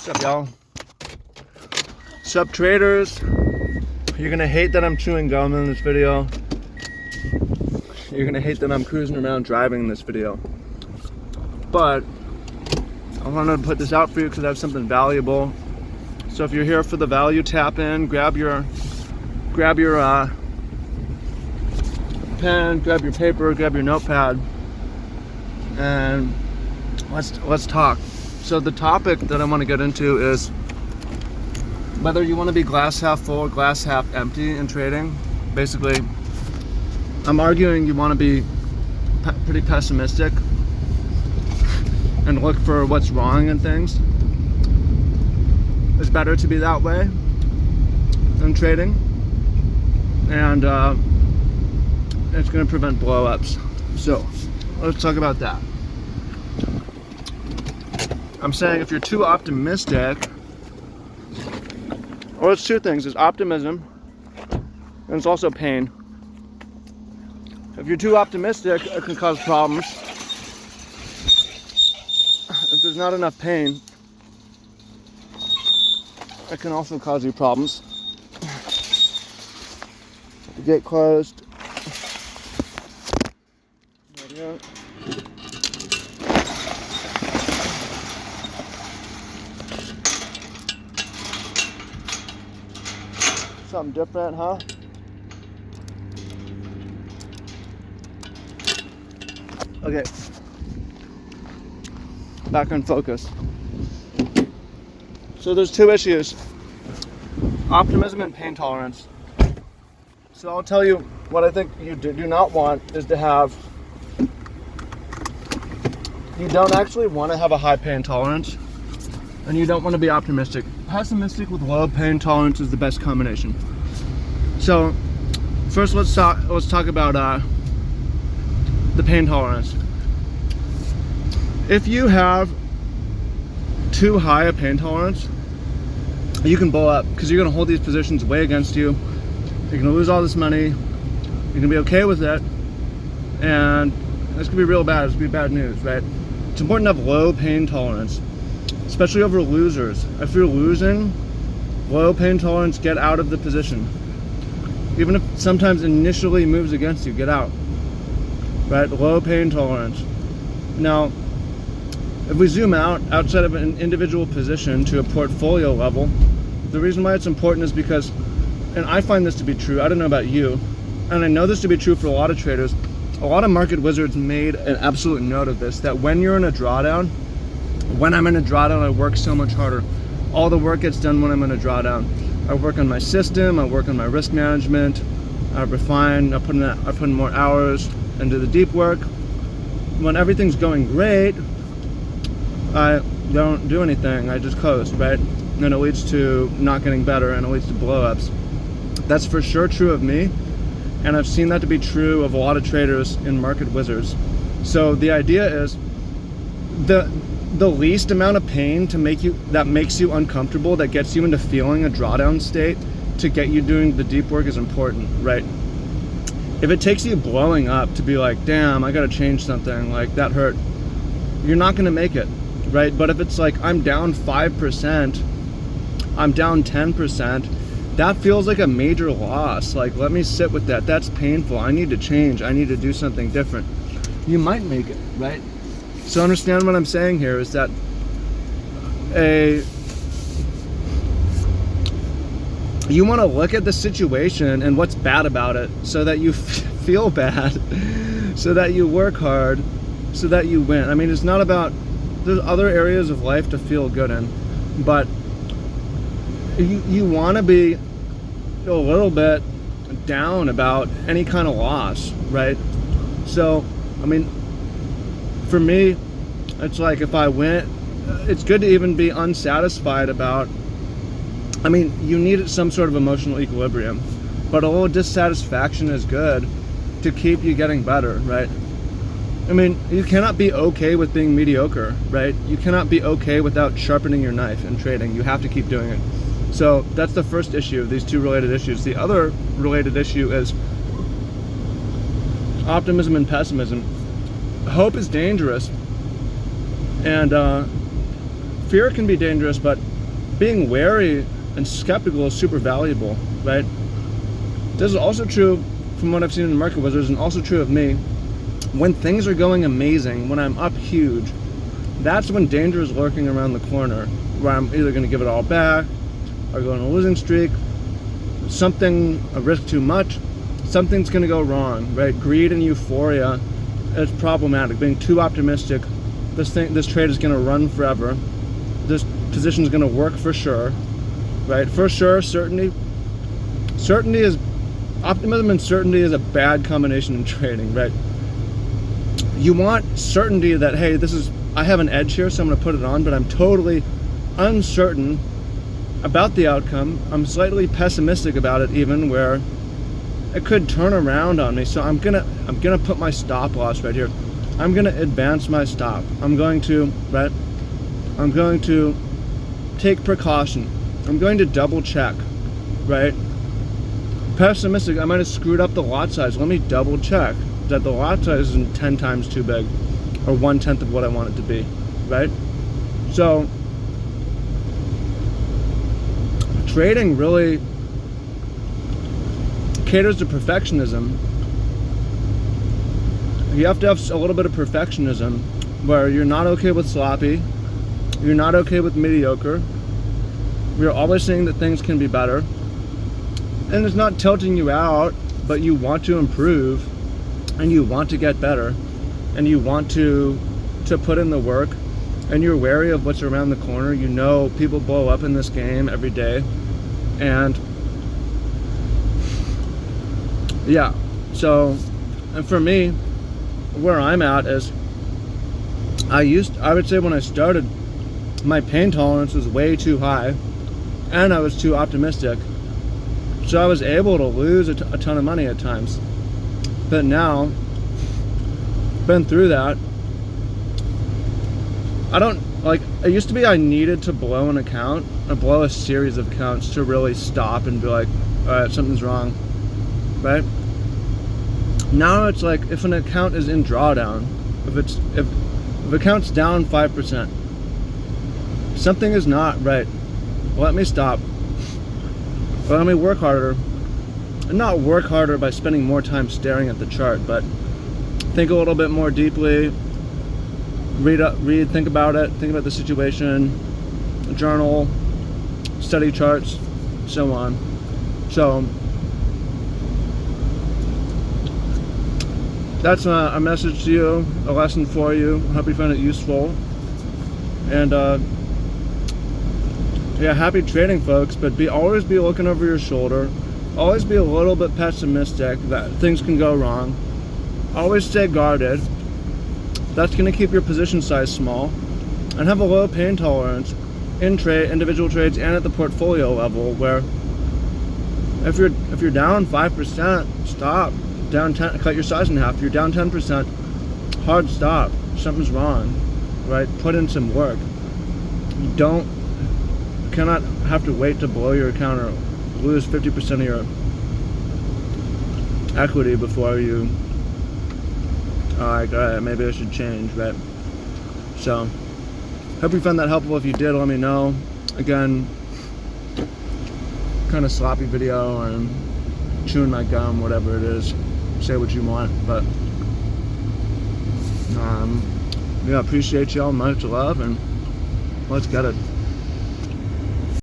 What's up, y'all? What's up, traders? You're gonna hate that I'm chewing gum in this video. You're gonna hate that I'm cruising around driving in this video. But I wanted to put this out for you because I have something valuable. So if you're here for the value, tap in, grab your pen, grab your paper, grab your notepad, and let's talk. So the topic that I want to get into is whether you want to be glass half full or glass half empty in trading. Basically, I'm arguing you want to be pretty pessimistic and look for what's wrong in things. It's better to be that way in trading, and it's going to prevent blow-ups. So let's talk about that. I'm saying if you're too optimistic, well, it's two things. It's optimism and it's also pain. If you're too optimistic, it can cause problems. If there's not enough pain, it can also cause you problems. The gate closed. There we go. Something different, huh? Okay. Back on focus. So there's two issues. Optimism and pain tolerance. So I'll tell you what I think you do not want is to have, you don't actually want to have a high pain tolerance, and you don't want to be optimistic. Pessimistic with low pain tolerance is the best combination. So first let's talk about the pain tolerance. If you have too high a pain tolerance, you can blow up because you're going to hold these positions way against you. You're going to lose all this money. You're going to be okay with it, and it's going to be real bad. It's going to be bad news, right? It's important to have low pain tolerance, especially over losers. If you're losing, low pain tolerance, get out of the position. Even if sometimes initially moves against you, get out. Right? Low pain tolerance. Now, if we zoom out outside of an individual position to a portfolio level, the reason why it's important is because, and I find this to be true, I don't know about you, and I know this to be true for a lot of traders, a lot of market wizards made an absolute note of this, that when you're in a drawdown, when I'm in a drawdown, I work so much harder. All the work gets done when I'm in a drawdown. I work on my system, I work on my risk management, I refine, I put in more hours into the deep work. When everything's going great, I don't do anything, I just coast, right? And it leads to not getting better, and it leads to blowups. That's for sure true of me, and I've seen that to be true of a lot of traders in market wizards. So the idea is the least amount of pain that makes you uncomfortable, that gets you into feeling a drawdown state, to get you doing the deep work is important, right? If it takes you blowing up to be like, damn, I gotta change something, like that hurt, you're not gonna make it, right? But if it's like, I'm down 5%, I'm down 10%, that feels like a major loss. Like, let me sit with that. That's painful. I need to change. I need to do something different. You might make it, right? So understand what I'm saying here is that you want to look at the situation and what's bad about it so that you feel bad, so that you work hard, so that you win. I mean, it's not about, there's other areas of life to feel good in, but you want to be a little bit down about any kind of loss, right? So, I mean, for me, it's like if I win, it's good to even be unsatisfied about, I mean, you need some sort of emotional equilibrium, but a little dissatisfaction is good to keep you getting better, right? I mean, you cannot be okay with being mediocre, right? You cannot be okay without sharpening your knife in trading. You have to keep doing it. So that's the first issue of these two related issues. The other related issue is optimism and pessimism. Hope is dangerous, and fear can be dangerous, but being wary and skeptical is super valuable, right? This is also true from what I've seen in Market Wizards, and also true of me. When things are going amazing, when I'm up huge, that's when danger is lurking around the corner, where I'm either going to give it all back or go on a losing streak, a risk too much, something's going to go wrong, right? Greed and euphoria is problematic. Being too optimistic, this trade is going to run forever. This position is going to work for sure, right? For sure, optimism and certainty is a bad combination in trading, right? You want certainty that, hey, I have an edge here, so I'm going to put it on, but I'm totally uncertain about the outcome. I'm slightly pessimistic about it, even, where it could turn around on me. So I'm gonna put my stop loss right here. I'm gonna advance my stop. I'm going to take precaution. I'm going to double check, right? Pessimistic, I might have screwed up the lot size. Let me double check that the lot size isn't 10 times too big, or 1/10 of what I want it to be, right? So trading really caters to perfectionism. You have to have a little bit of perfectionism, where you're not okay with sloppy, you're not okay with mediocre, you're always saying that things can be better, and it's not tilting you out, but you want to improve, and you want to get better, and you want to put in the work, and you're wary of what's around the corner. You know people blow up in this game every day, and yeah, so, and for me, where I'm at is, I would say when I started, my pain tolerance was way too high, and I was too optimistic, so I was able to lose a ton of money at times. But now, been through that, it used to be I needed to blow an account, or blow a series of accounts to really stop and be like, all right, something's wrong, right? Now it's like, if an account is in drawdown, if account's down 5%, something is not right. Let me stop. Let me work harder. And not work harder by spending more time staring at the chart, but think a little bit more deeply, think about it, think about the situation, journal, study charts, so on. So that's a message to you, a lesson for you. I hope you find it useful. And yeah, happy trading, folks, but always be looking over your shoulder. Always be a little bit pessimistic that things can go wrong. Always stay guarded. That's going to keep your position size small, and have a low pain tolerance in individual trades and at the portfolio level, where if you're down 5%, stop. Down 10, cut your size in half. If you're down 10%, hard stop. Something's wrong, right? Put in some work. You cannot have to wait to blow your account or lose 50% of your equity before you like, all right, maybe I should change, right? So hope you found that helpful. If you did, let me know. Again, kind of sloppy video, or I'm chewing my gum, whatever it is. Say what you want, but yeah, appreciate y'all, much love, and let's get it.